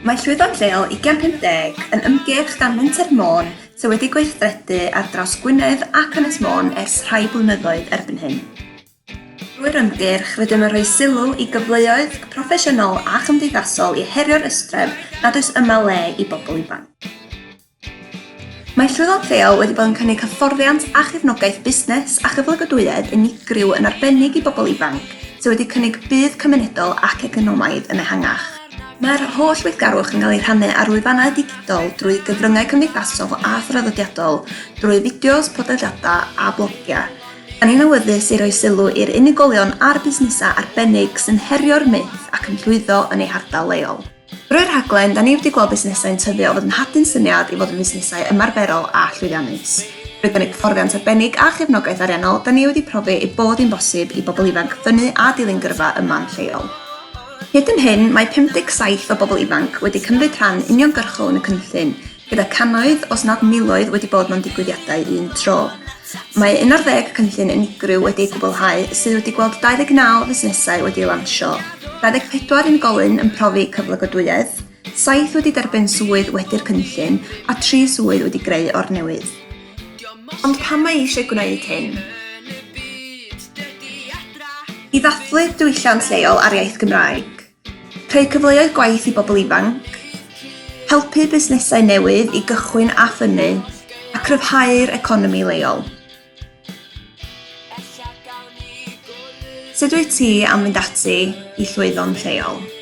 Mae Llwyddo'n Lleol 2050 yn ymgyrch gan Menter Môn sydd wedi gweithredu ar draws Gwynedd ac Ynys Môn ers rhai blynyddoedd erbyn hyn. Drwy'r ymgyrch rydym yn rhoi sylw i gyfleoedd proffesiynol a chymdeithasol i herio'r ystref nad oes yma le i bobl ifanc. Mae Llwyddo'n Lleol wedi bod yn cynnig hyfforddiant a chefnogaeth busnes a chyflogadwyedd unigryw yn arbennig i bobl ifanc sydd wedi cynnig budd cymunedol ac economaidd yn ehangach. Mae'r holl weithgarwch yn cael ei rhannu ar wefannau digidol drwy gyfryngau cymdeithasol a thraddodiadol, drwy fideos, podlediadau a blogiau. Da ni'n awyddus i roi sylw i'r unigolion a'r busnesau arbennig sy'n herio'r myth ac yn llwyddo yn eu hardal leol. Drwy'r rhaglen, da ni wedi gweld busnesau'n tyfu o fod yn hadyn syniad i fod yn busnesau ymarferol a llwyddiannus. Drwy gynnig hyfforddiant arbennig a chefnogaeth ariannol, da ni wedi profi ei bod hi'n bosib i bobl ifanc ffynnu a dilyn gyrfa yma'n lleol. Hyd yn hyn, mae 57 o bobl ifanc wedi cymryd rhan uniongyrchol yn y cynllun, gyda cannoedd os nad miloedd wedi bod mewn digwyddiadau un tro. Mae 11 cynllun unigryw wedi gwblhau sydd wedi gweld 29 fusnesau wedi lansio, 24 unigolyn yn profi cyflogadwyedd, 7 wedi derbyn swydd wedi'r cynllun a 3 swydd wedi greu o'r newydd. Ond pam mae eisiau gwneud hyn? I ddathlu diwylliant lleol ar iaith Gymraeg, creu cyfleoedd gwaith i bobl ifanc, helpu busnesau newydd i gychwyn a ffynnu, a cryfhau'r economi leol. Sut wyt ti am fynd ati i Llwyddo'n Lleol?